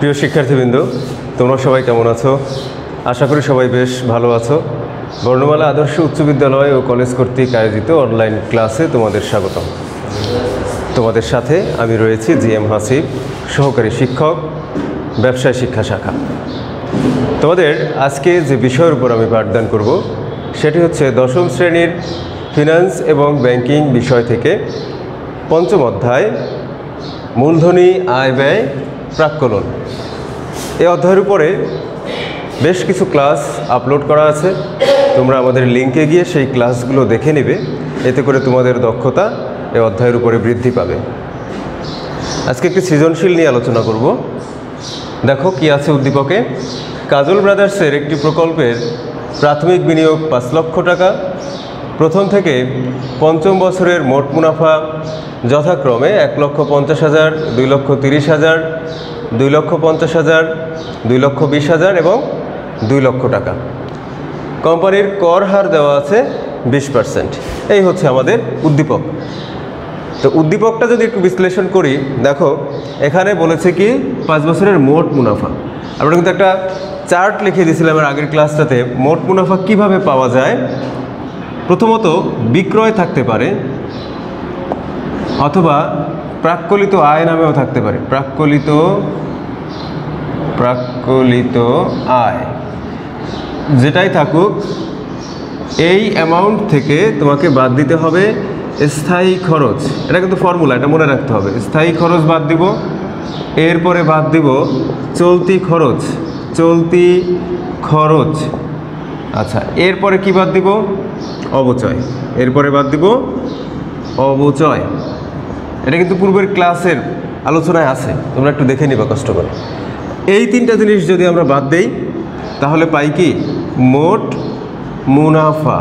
প্রিয় শিক্ষার্থীবৃন্দ, তোমরা সবাই কেমন আছো? আশা করি সবাই বেশ ভালো আছো। বর্ণমালা আদর্শ উচ্চ বিদ্যালয় ও কলেজ কর্তৃক আয়োজিত অনলাইন ক্লাসে তোমাদের স্বাগতম। তোমাদের সাথে আমি রয়েছি জিএম হাসিব, সহকারী শিক্ষক, ব্যবসায় শিক্ষা শাখা। তোমাদের আজকে যে বিষয়ের উপর আমি পাঠদান করব সেটি হচ্ছে দশম শ্রেণীর ফিনান্স এবং ব্যাংকিং বিষয় থেকে পঞ্চম অধ্যায় মূলধনী আয় ব্যয় প্রাক্কলন। এই অধ্যায়ের উপরে বেশ কিছু ক্লাস আপলোড করা আছে। তোমরা আমাদের লিঙ্কে গিয়ে সেই ক্লাসগুলো দেখে নেবে, এতে করে তোমাদের দক্ষতা এই অধ্যায়ের উপরে বৃদ্ধি পাবে। আজকে একটি সৃজনশীল নিয়ে আলোচনা করব। দেখো কি আছে উদ্দীপকে। কাজল ব্রাদার্সের একটি প্রকল্পের প্রাথমিক বিনিয়োগ 5 লক্ষ টাকা। প্রথম থেকে পঞ্চম বছরের মোট মুনাফা যথাক্রমে 1,50,000, 2,30,000, 2,50,000, 2,20,000 এবং 2 লক্ষ টাকা। কোম্পানির কর হার দেওয়া আছে 20%। এই হচ্ছে আমাদের উদ্দীপক। তো উদ্দীপকটা যদি একটু বিশ্লেষণ করি, দেখো এখানে বলেছে কি 5 বছরের মোট মুনাফা। আমরা কিন্তু একটা চার্ট লিখে দিয়েছিলাম আমার আগের ক্লাসটাতে। মোট মুনাফা কিভাবে পাওয়া যায়? প্রথমত বিক্রয় থাকতে পারে, অথবা প্রাক্কলিত আয় নামেও থাকতে পারে। প্রাক্কলিত আয় যেটাই থাকুক, এই অ্যামাউন্ট থেকে তোমাকে বাদ দিতে হবে স্থায়ী খরচ। এটা কিন্তু ফর্মুলা, এটা মনে রাখতে হবে। স্থায়ী খরচ বাদ দিব, এরপরে বাদ দিব চলতি খরচ। আচ্ছা, এরপরে কি বাদ দিব? অবচয়। এরপরে বাদ দিব অবচয়। এটা কিন্তু পূর্বের ক্লাসের আলোচনায় আছে, তোমরা একটু দেখে নিবা কষ্ট করে। এই তিনটা জিনিস যদি আমরা বাদ দেই তাহলে পাই কি? মোট মুনাফা।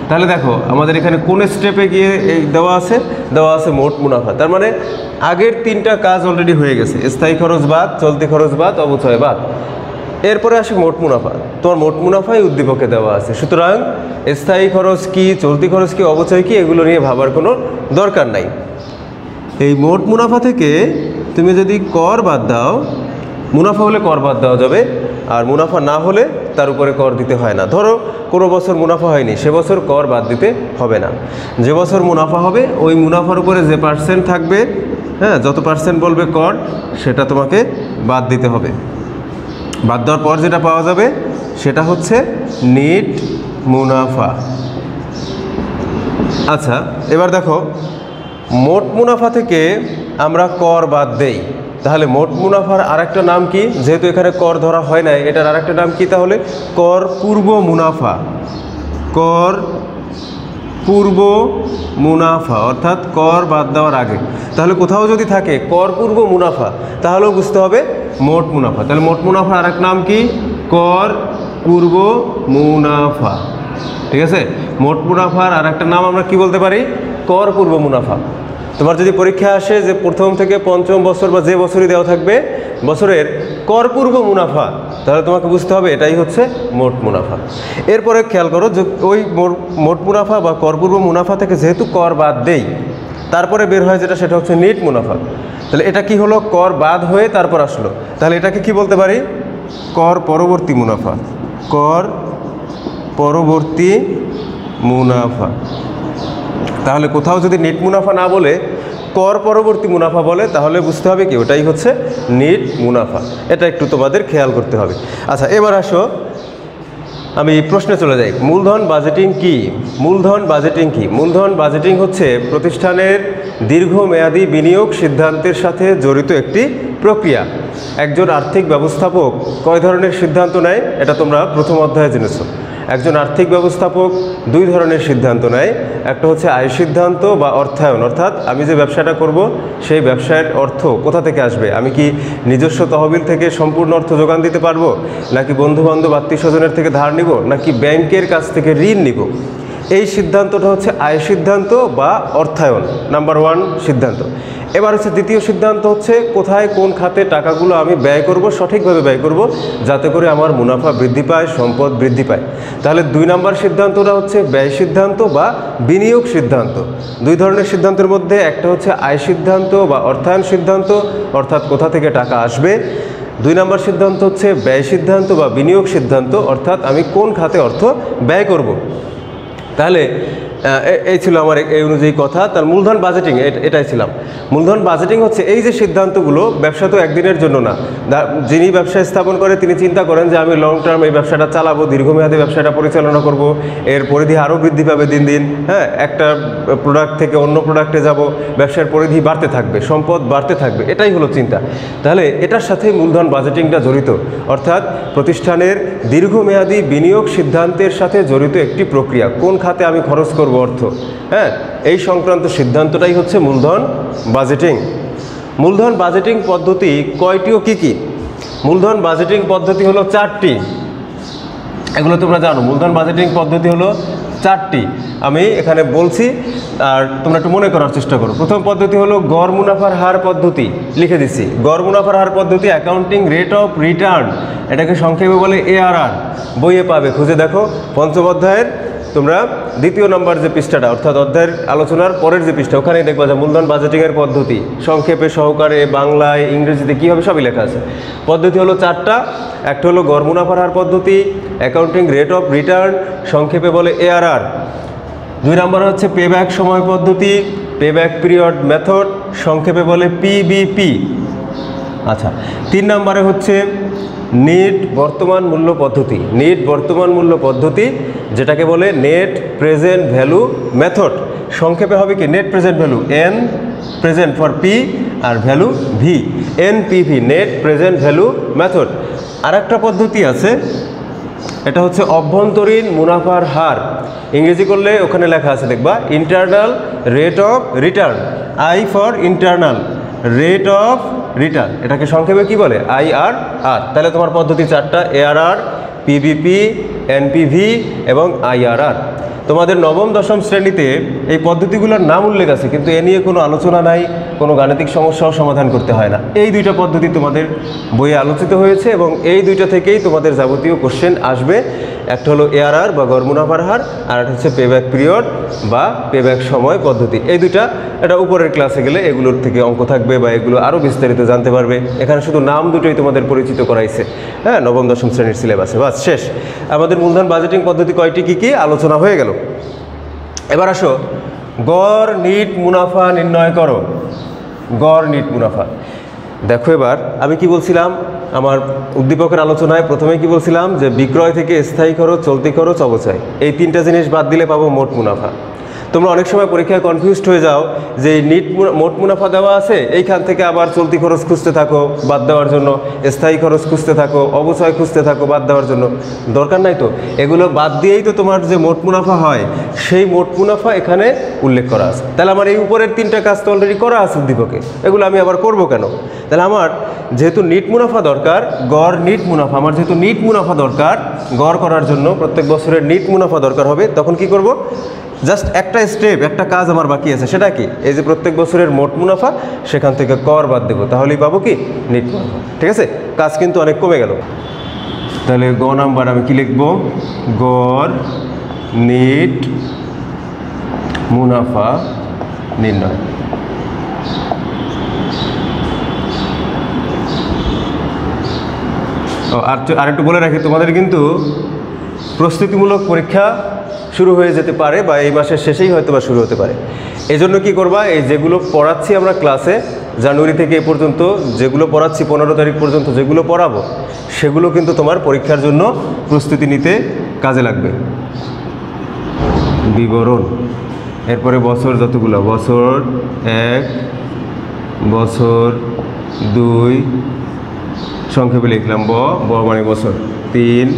তাহলে দেখো আমাদের এখানে কোন স্টেপে গিয়ে এই দেওয়া আছে মোট মুনাফা। তার মানে আগের তিনটা কাজ অলরেডি হয়ে গেছে। স্থায়ী খরচ বাদ, চলতি খরচ বাদ, অবচয় বাদ। এরপরে আসে মোট মুনাফা। তোমার মোট মুনাফাই উদ্দীপকে দেওয়া আছে। সুতরাং স্থায়ী খরচ কি, চলতি খরচ কি, অবচয় কি, এগুলো নিয়ে ভাবার কোনো দরকার নাই। এই মোট মুনাফা থেকে তুমি যদি কর বাদ দাও, মুনাফা হলে কর বাদ দেওয়া যাবে, আর মুনাফা না হলে তার উপরে কর দিতে হয় না। ধরো কোনো বছর মুনাফা হয়নি, সে বছর কর বাদ দিতে হবে না। যে বছর মুনাফা হবে ওই মুনাফার উপরে যে পার্সেন্ট থাকবে, হ্যাঁ, যত পার্সেন্ট বলবে কর, সেটা তোমাকে বাদ দিতে হবে। বাদ দেওয়ার পর যেটা পাওয়া যাবে সেটা হচ্ছে নেট মুনাফা। আচ্ছা, এবার দেখো মোট মুনাফা থেকে আমরা কর বাদ দেই, তাহলে মোট মুনাফার আরেকটা নাম কি? যেহেতু এখানে কর ধরা হয় নাই, এটার আরেকটা নাম কি তাহলে? কর পূর্ব মুনাফা, অর্থাৎ কর বাদ দেওয়ার আগে। তাহলে কোথাও যদি থাকে কর পূর্ব মুনাফা, তাহলেও বুঝতে হবে মোট মুনাফা। তাহলে মোট মুনাফার আরেক নাম কি? কর পূর্ব মুনাফা। ঠিক আছে, মোট মুনাফার আরেকটা নাম আমরা কি বলতে পারি? কর পূর্ব মুনাফা। তোমার যদি পরীক্ষা আসে যে প্রথম থেকে পঞ্চম বছর বা যে বছরই দেওয়া থাকবে বছরের কর পূর্ব মুনাফা, তাহলে তোমাকে বুঝতে হবে এটাই হচ্ছে মোট মুনাফা। এরপরে খেয়াল করো যে ওই মোট মুনাফা বা কর পূর্ব মুনাফা থেকে যেহেতু কর বাদ দেই, তারপরে বের হয় যেটা, সেটা হচ্ছে নেট মুনাফা। তাহলে এটা কি হলো? কর বাদ হয়ে তারপর আসলো, তাহলে এটাকে কি বলতে পারি? কর পরবর্তী মুনাফা। তাহলে কোথাও যদি নেট মুনাফা না বলে কর পরবর্তী মুনাফা বলে, তাহলে বুঝতে হবে কি ওটাই হচ্ছে নেট মুনাফা। এটা একটু তোমাদের খেয়াল করতে হবে। আচ্ছা, এবার আসো আমি প্রশ্নে চলে যাই। মূলধন বাজেটিং কি? মূলধন বাজেটিং হচ্ছে প্রতিষ্ঠানের দীর্ঘমেয়াদী বিনিয়োগ সিদ্ধান্তের সাথে জড়িত একটি প্রক্রিয়া। একজন আর্থিক ব্যবস্থাপক কয় ধরনের সিদ্ধান্ত নেয়? এটা তোমরা প্রথম অধ্যায়ে জেনেছো। একজন আর্থিক ব্যবস্থাপক 2 ধরনের সিদ্ধান্ত নেয়। একটা হচ্ছে আয় সিদ্ধান্ত বা অর্থায়ন, অর্থাৎ আমি যে ব্যবসাটা করব সেই ব্যবসার অর্থ কোথা থেকে আসবে? আমি কি নিজস্ব তহবিল থেকে সম্পূর্ণ অর্থ যোগান দিতে পারবো, নাকি বন্ধুবান্ধব আত্মীয় স্বজনের থেকে ধার নিব, নাকি ব্যাংকের কাছ থেকে ঋণ নিব? এই সিদ্ধান্তটা হচ্ছে আয় সিদ্ধান্ত বা অর্থায়ন, নাম্বার 1 সিদ্ধান্ত। এবার হচ্ছে দ্বিতীয় সিদ্ধান্ত হচ্ছে কোথায় কোন খাতে টাকাগুলো আমি ব্যয় করব, সঠিকভাবে ব্যয় করব, যাতে করে আমার মুনাফা বৃদ্ধি পায়, সম্পদ বৃদ্ধি পায়। তাহলে 2 নম্বর সিদ্ধান্তটা হচ্ছে ব্যয় সিদ্ধান্ত বা বিনিয়োগ সিদ্ধান্ত। 2 ধরনের সিদ্ধান্তের মধ্যে একটা হচ্ছে আয় সিদ্ধান্ত বা অর্থায়ন সিদ্ধান্ত, অর্থাৎ কোথা থেকে টাকা আসবে। 2 নম্বর সিদ্ধান্ত হচ্ছে ব্যয় সিদ্ধান্ত বা বিনিয়োগ সিদ্ধান্ত, অর্থাৎ আমি কোন খাতে অর্থ ব্যয় করব। তাহলে এই ছিল আমার এই অনুযায়ী কথা। তার মূলধন বাজেটিং এটাই ছিলাম। মূলধন বাজেটিং হচ্ছে এই যে সিদ্ধান্তগুলো, ব্যবসা তো একদিনের জন্য না। যিনি ব্যবসা স্থাপন করে তিনি চিন্তা করেন যে আমি লং টার্ম এই ব্যবসাটা চালাবো, দীর্ঘমেয়াদী ব্যবসাটা পরিচালনা করব, এর পরিধি আরও বৃদ্ধি পাবে দিন দিন, হ্যাঁ, একটা প্রোডাক্ট থেকে অন্য প্রোডাক্টে যাব, ব্যবসার পরিধি বাড়তে থাকবে, সম্পদ বাড়তে থাকবে, এটাই হলো চিন্তা। তাহলে এটার সাথে মূলধন বাজেটিংটা জড়িত, অর্থাৎ প্রতিষ্ঠানের দীর্ঘমেয়াদী বিনিয়োগ সিদ্ধান্তের সাথে জড়িত একটি প্রক্রিয়া। কোন খাতে আমি খরচ করব অর্থ, হ্যাঁ, এই সংক্রান্ত সিদ্ধান্তটাই হচ্ছে মূলধন বাজেটিং। মূলধন বাজেটিং পদ্ধতি কয়টি ও কী কী? মূলধন বাজেটিং পদ্ধতি হলো 4টি। এগুলো তোমরা জানো, মূলধন বাজেটিং পদ্ধতি হলো 4টি। আমি এখানে বলছি আর তোমরা একটু মনে করার চেষ্টা করো। প্রথম পদ্ধতি হলো গড় মুনাফার হার পদ্ধতি, লিখে দিচ্ছি। গড় মুনাফার হার পদ্ধতি, অ্যাকাউন্টিং রেট অফ রিটার্ন, এটাকে সংক্ষেপে বলে ARR। বইয়ে পাবে, খুঁজে দেখো। 5ম অধ্যায়ের তোমরা 2য় নম্বর যে পৃষ্ঠাটা, অর্থাৎ অধ্যায়ের আলোচনার পরের যে পৃষ্ঠা, ওখানেই দেখবা যে মূলধন বাজেটিংয়ের পদ্ধতি সংক্ষেপে সহকারে বাংলায় ইংরেজিতে কীভাবে সবই লেখা আছে। পদ্ধতি হলো 4টা। একটা হলো গড় মুনাফার হার পদ্ধতি, অ্যাকাউন্টিং রেট অফ রিটার্ন, সংক্ষেপে বলে ARR। 2 নম্বর হচ্ছে পেব্যাক সময় পদ্ধতি, পেব্যাক পিরিয়ড মেথড, সংক্ষেপে বলে PBP। আচ্ছা, 3 নম্বরে হচ্ছে নেট বর্তমান মূল্য পদ্ধতি। নেট বর্তমান মূল্য পদ্ধতি, যেটাকে বলে নেট প্রেজেন্ট ভ্যালু মেথড, সংক্ষেপে হবে কি net present value, N present for P আর value V, NPV, net present value method. আর একটা পদ্ধতি আছে, এটা হচ্ছে অভ্যন্তরীণ মুনাফার হার। ইংরেজি করলে ওখানে লেখা আছে দেখবা, internal rate of return, I for internal rate of return, এটাকে সংক্ষেপে কি বলে, IRR। তাহলে তোমার পদ্ধতি 4টা, ARR, PBP, NPV এবং IRR। তোমাদের 9ম 10ম শ্রেণীতে এই পদ্ধতিগুলোর নাম উল্লেখ আছে, কিন্তু এ নিয়ে কোনো আলোচনা নাই, কোনো গাণিতিক সমস্যাও সমাধান করতে হয় না। এই 2টা পদ্ধতি তোমাদের বইয়ে আলোচিত হয়েছে এবং এই 2টা থেকেই তোমাদের যাবতীয় কোশ্চেন আসবে। একটা হলো ARR বা গড় মুনাফার হার, আর একটা হচ্ছে পেব্যাক পিরিয়ড বা পেব্যাক সময় পদ্ধতি। এই 2টা, এটা উপরের ক্লাসে গেলে এগুলোর থেকে অঙ্ক থাকবে বা এগুলো আরও বিস্তারিত জানতে পারবে। এখানে শুধু নাম দুটোই তোমাদের পরিচিত করাইছে, হ্যাঁ, 9ম 10ম শ্রেণীর সিলেবাসে। বাস শেষ। আমাদের মূলধন বাজেটিং পদ্ধতি কয়টি, কী কী আলোচনা হয়ে গেল। এবার আসো, গড় নিট মুনাফা নির্ণয় করো। গড় নিট মুনাফা দেখো। এবার আমি কি বলছিলাম আমার উদ্দীপকের আলোচনায়, প্রথমে কি বলছিলাম যে বিক্রয় থেকে স্থায়ী খরচ, চলতি খরচ, অবচয়, এই 3টা জিনিস বাদ দিলে পাবো মোট মুনাফা। তোমরা অনেক সময় পরীক্ষায় কনফিউজড হয়ে যাও যে মোট মুনাফা দেওয়া আছে, এইখান থেকে আবার চলতি খরচ খুঁজতে থাকো বাদ দেওয়ার জন্য, স্থায়ী খরচ খুঁজতে থাকো, অবচয় খুঁজতে থাকো বাদ দেওয়ার জন্য। দরকার নাই তো, এগুলো বাদ দিয়েই তো তোমার যে মোট মুনাফা হয়, সেই মোট মুনাফা এখানে উল্লেখ করা আছে। তাহলে আমার এই উপরের 3টা কাজ তো অলরেডি করা আছে উদ্দীপকে, এগুলো আমি আবার করব কেন? তাহলে আমার যেহেতু নিট মুনাফা দরকার, গড় নিট মুনাফা, আমার যেহেতু নিট মুনাফা দরকার, গড় করার জন্য প্রত্যেক বছরের নিট মুনাফা দরকার হবে, তখন কি করব? জাস্ট একটা স্টেপ, একটা কাজ আমার বাকি আছে, সেটা কি, এই যে প্রত্যেক বছরের মোট মুনাফা, সেখান থেকে কর বাদ দেবো, তাহলেই পাবো কি নিট মুনাফা। ঠিক আছে, কাজ কিন্তু অনেক কমে গেল। তাহলে গ নাম্বার আমি কি লিখব, গড় নিট মুনাফা নির্ণয়। আর একটু বলে রাখি, তোমাদের কিন্তু প্রস্তুতিমূলক পরীক্ষা শুরু হয়ে যেতে পারে বা এই মাসের শেষেই হয়তো বা শুরু হতে পারে। এই জন্য কী করবা, এই যেগুলো পড়াচ্ছি আমরা ক্লাসে জানুয়ারি থেকে এ পর্যন্ত, যেগুলো পড়াচ্ছি 15 তারিখ পর্যন্ত যেগুলো পড়াবো, সেগুলো কিন্তু তোমার পরীক্ষার জন্য প্রস্তুতি নিতে কাজে লাগবে। বিবরণ, এরপরে বছর যতগুলো, বছর 1, বছর 2, সংক্ষেপে লিখলাম ব মানে বছর 3,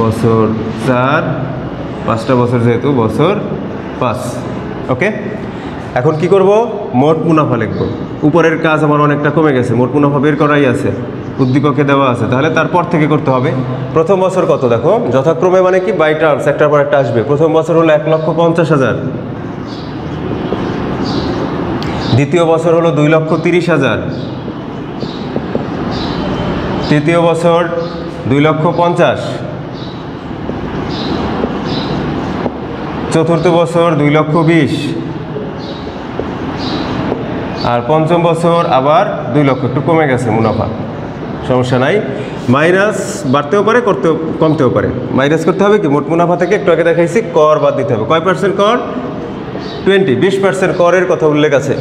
বছর 4, 5টা বছর যেহেতু বছর 5। ওকে, এখন কি করব, মোট মুনাফা লিখব। উপরের কাজ আমার অনেকটা কমে গেছে, মোট মুনাফা বের করাই আছে। উদ্দীপকে দেওয়া আছে, তাহলে তারপর থেকে করতে হবে। প্রথম বছর কত দেখো, যথাক্রমে মানে কি বাই টার্মস, একটার পর একটা আসবে। প্রথম বছর হলো 1,50,000, দ্বিতীয় বছর হলো 2,30,000, তৃতীয় বছর 2,50,000, চতুর্থ বছর 2,20,000, আর পঞ্চম বছর আবার 2 লক্ষ, একটু কমে গেছে মুনাফা, সমস্যা নাই। মাইনাস বাড়তেও পারে, কমতেও পারে। মাইনাস করতে হবে কি, মোট মুনাফা থেকে একটু আগে দেখাইছি কর বাদ দিতে হবে। কয় পার্সেন্ট কর? 20% করের কথা উল্লেখ আছে।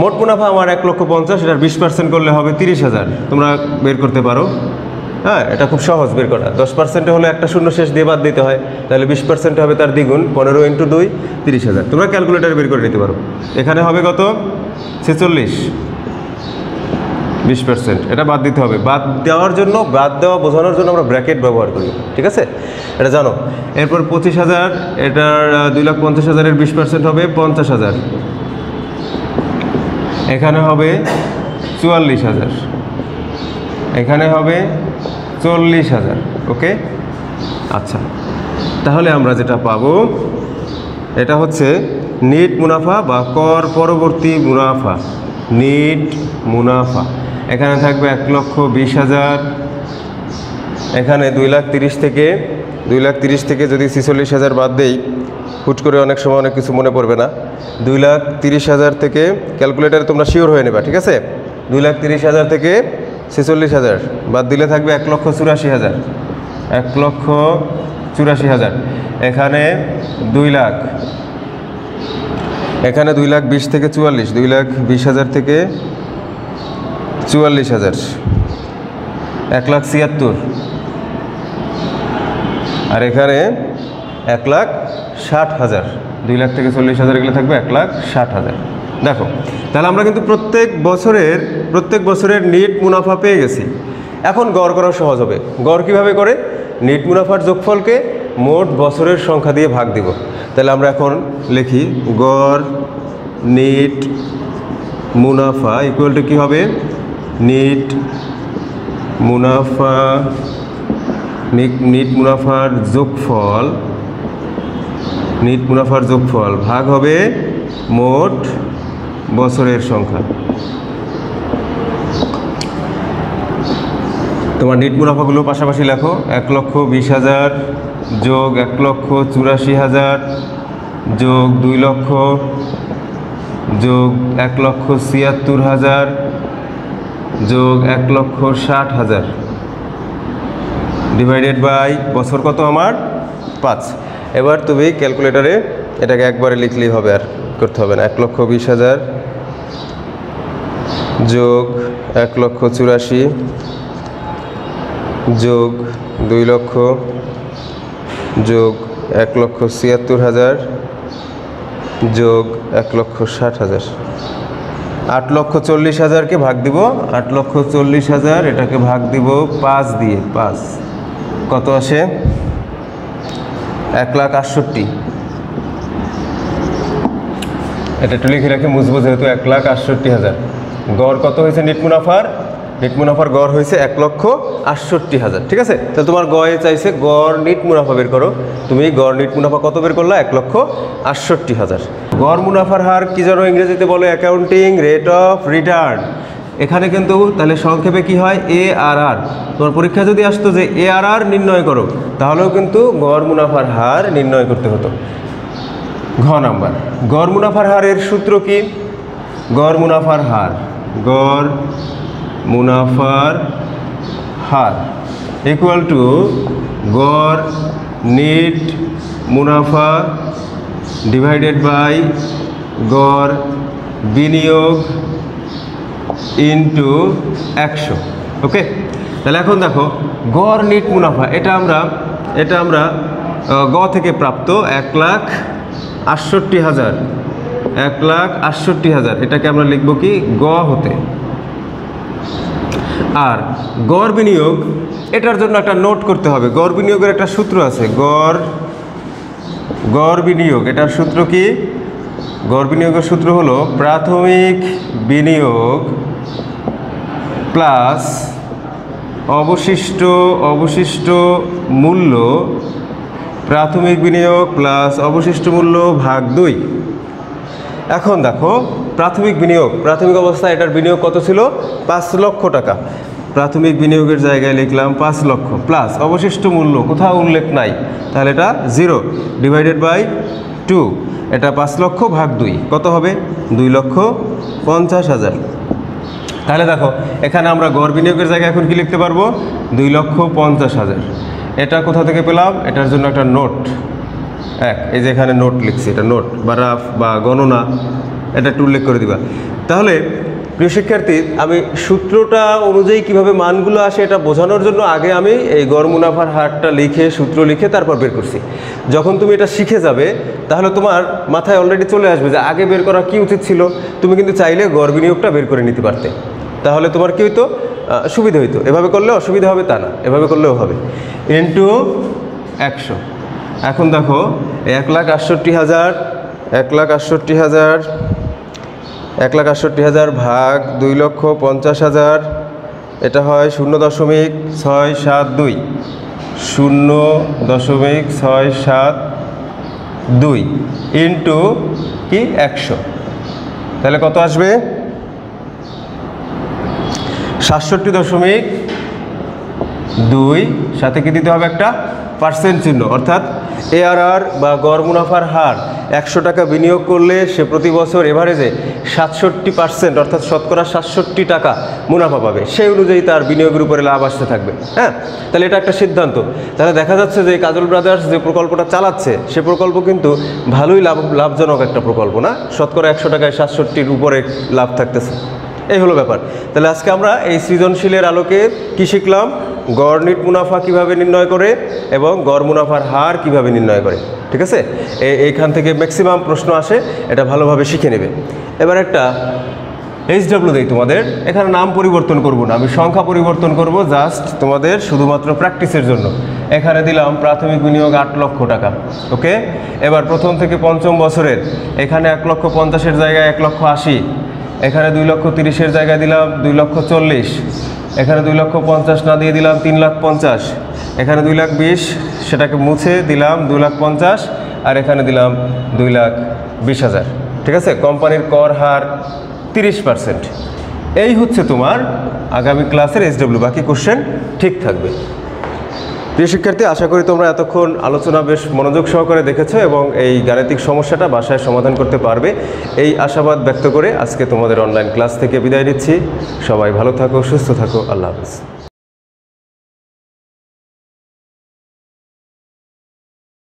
মোট মুনাফা আমার 1,50,000, এটার 20% করলে হবে 30,000। তোমরা বের করতে পারো, হ্যাঁ, এটা খুব সহজ বের করা। 10% হলে একটা শূন্য শেষ দিয়ে বাদ দিতে হয়, তাহলে 20% হবে তার দ্বিগুণ, 15 × 2 30,000। তোমরা ক্যালকুলেটারে বের করে নিতে পারো। এখানে হবে কত? 46, 20%, এটা বাদ দিতে হবে। বাদ দেওয়ার জন্য, বাদ দেওয়া বোঝানোর জন্য আমরা ব্র্যাকেট ব্যবহার করি, ঠিক আছে, এটা জানো। এরপর 25,000, এটার 2,50,000-এর 20% হবে 50,000, এখানে হবে 44,000, এখানে হবে 40,000। ওকে, আচ্ছা, তাহলে আমরা যেটা পাবো এটা হচ্ছে নেট মুনাফা বা কর পরবর্তী মুনাফা, নেট মুনাফা। এখানে থাকবে 1,20,000, এখানে 2,30,000 থেকে যদি 46,000 বাদ দেই, হুট করে অনেক সময় অনেক কিছু মনে পড়বে না। 2,30,000 থেকে, ক্যালকুলেটারে তোমরা শিওর হয়ে নেবা, ঠিক আছে। 2,30,000 থেকে 46,000 বাদ দিলে থাকবে 1,84,000, 1,84,000। এখানে 2 লাখ, এখানে 2,20,000 থেকে 44, 2,20,000 থেকে 44,000, 1,76,000, আর এখানে 1,60,000। 2 লাখ থেকে 40,000 এগুলো থাকবে 1,60,000। দেখো, তাহলে আমরা কিন্তু প্রত্যেক বছরের নেট মুনাফা পেয়ে গেছি। এখন গড় করা সহজ হবে। গড় কিভাবে করে? নেট মুনাফার যোগফলকে মোট বছরের সংখ্যা দিয়ে ভাগ দিব। তাহলে আমরা এখন লিখি গড় নেট মুনাফা ইকুয়াল টু কী হবে? নেট মুনাফার যোগফল ভাগ হবে মোট বছরের সংখ্যা। তোমার নেট মুনাফাগুলো পাশাপাশি লেখো। 1,20,000 যোগ 1,84,000 যোগ 2 লক্ষ যোগ 1,76,000 যোগ 1,60,000 ডিভাইডেড বাই বছর কত আমার? 5। এবার তুমি ক্যালকুলেটারে এটাকে একবারে লিখলেই হবে, আর করতে হবে না। 1,20,000 যোগ 1,84,000 যোগ 2 লক্ষ যোগ 1,76,000 যোগ 1,60,000, 8,40,000-কে ভাগ দিব 8,40,000, এটাকে ভাগ দিব 5 দিয়ে। 5 কত আসে? 1,68,000। এটা একটু লিখে রাখি, মুছবো যেহেতু। 1,68,000। গড় কত হয়েছে নেট মুনাফার? নেট মুনাফার গড় হয়েছে 1,68,000। ঠিক আছে, তাহলে তোমার গড়ে চাইছে গড় নেট মুনাফা বের করো। তুমি গড় নেট মুনাফা কত বের করলা? 1,68,000। গড় মুনাফার হার কি যেন ইংরেজিতে বলে? Accounting rate of return. এখানে কিন্তু তাহলে সংক্ষেপে কি হয়? ARR। তোমার পরীক্ষা যদি আসতো যে ARR নির্ণয় করো, তাহলেও কিন্তু গড় মুনাফার হার নির্ণয় করতে হতো। ঘ নাম্বার, গড় মুনাফার হারের সূত্র কি? গড় মুনাফার হার ইকুয়াল টু গড় নেট মুনাফা ডিভাইডেড বাই গড় বিনিয়োগ ইনটু 100। ওকে, তাহলে এখন দেখো গড় নেট মুনাফা, এটা আমরা গ থেকে প্রাপ্ত 1,68,000। 1,68,000 এটাকে আমরা লিখব কি? গ হতে। আর গড় বিনিয়োগ, এটার জন্য একটা নোট করতে হবে। গড় বিনিয়োগের একটা সূত্র আছে। গড় বিনিয়োগ, এটার সূত্র কি? গড় বিনিয়োগের সূত্র হলো প্রাথমিক বিনিয়োগ প্লাস অবশিষ্ট মূল্য, প্রাথমিক বিনিয়োগ প্লাস অবশিষ্ট মূল্য ভাগ 2। এখন দেখো প্রাথমিক অবস্থায় এটার বিনিয়োগ কত ছিল? 5 লক্ষ টাকা। প্রাথমিক বিনিয়োগের জায়গায় লিখলাম 5 লক্ষ প্লাস অবশিষ্ট মূল্য কোথাও উল্লেখ নাই, তাহলে এটা 0 ডিভাইডেড বাই 2। এটা 5 লক্ষ ভাগ 2 কত হবে? 2,50,000। তাহলে দেখো এখানে আমরা গড় বিনিয়োগের জায়গায় এখন কি লিখতে পারবো? 2,50,000। এটা কোথা থেকে পেলাম? এটার জন্য একটা নোট, এই যে এখানে নোট লিখছি, এটা নোট বা রাফ বা গণনা, এটা একটু উল্লেখ করে দিবা। তাহলে প্রিয় শিক্ষার্থী, আমি সূত্রটা অনুযায়ী কিভাবে মানগুলো আসে এটা বোঝানোর জন্য আগে আমি এই গড় মুনাফার হারটা লিখে সূত্র লিখে তারপর বের করছি। যখন তুমি এটা শিখে যাবে তাহলে তোমার মাথায় অলরেডি চলে আসবে যে আগে বের করা কি উচিত ছিল। তুমি কিন্তু চাইলে গড় বিনিয়োগটা বের করে নিতে পারতে, তাহলে তোমার কি হইতো? সুবিধা হইতো। এভাবে করলে অসুবিধা হবে তা না, এভাবে করলেও হবে। ইন্টু 100। এখন দেখো 1,68,000 ভাগ 2,50,000, এটা হয় 0.672 0.672 ইন্টু কি 100, তাহলে কত আসবে? 67.2, সাথে কি দিতে হবে? একটা পার্সেন্ট চিহ্ন, অর্থাৎ ARR বা গড় মুনাফার হার 100 টাকা বিনিয়োগ করলে সে প্রতি বছর এভারেজে 67% অর্থাৎ শতকরা 67 টাকা মুনাফা পাবে। সেই অনুযায়ী তার বিনিয়োগের উপরে লাভ আসতে থাকবে। হ্যাঁ, তাহলে এটা একটা সিদ্ধান্ত। তাহলে দেখা যাচ্ছে যে কাজল ব্রাদার্স যে প্রকল্পটা চালাচ্ছে সে প্রকল্প কিন্তু ভালোই লাভজনক একটা প্রকল্প না? শতকরা 100 টাকায় 67-র উপরে লাভ থাকতেছে। এই হলো ব্যাপার। তাহলে আজকে আমরা এই সৃজনশীলের আলোকে কি শিখলাম? গড় নিট মুনাফা কিভাবে নির্ণয় করে এবং গড় মুনাফার হার কিভাবে নির্ণয় করে। ঠিক আছে, এইখান থেকে ম্যাক্সিমাম প্রশ্ন আসে, এটা ভালোভাবে শিখে নেবে। এবার একটা HW দেই তোমাদের। এখানে নাম পরিবর্তন করব না, আমি সংখ্যা পরিবর্তন করব জাস্ট তোমাদের শুধুমাত্র প্র্যাকটিসের জন্য। এখানে দিলাম প্রাথমিক বিনিয়োগ 8 লক্ষ টাকা। ওকে, এবার প্রথম থেকে পঞ্চম বছরের এখানে 1,50,000-এর জায়গায় 1,80,000, এখানে 2,30,000-এর জায়গায় দিলাম 2,40,000, এখানে 2,50,000 না দিয়ে দিলাম 3,50,000, এখানে 2,20,000 সেটাকে মুছে দিলাম 2,50,000, আর এখানে দিলাম 2,20,000। ঠিক আছে, কোম্পানির কর হার 30%। এই হচ্ছে তোমার আগামী ক্লাসের HW। বাকি কোশ্চেন ঠিক থাকবে। প্রিয় শিক্ষার্থী, আশা করি তোমরা এতক্ষণ আলোচনা বেশ মনোযোগ সহকারে দেখেছো এবং এই গাণিতিক সমস্যাটা বাসায় সমাধান করতে পারবে, এই আশাবাদ ব্যক্ত করে আজকে তোমাদের অনলাইন ক্লাস থেকে বিদায় নিচ্ছি। সবাই ভালো থাকো, সুস্থ থাকো, আল্লাহ হাফেজ।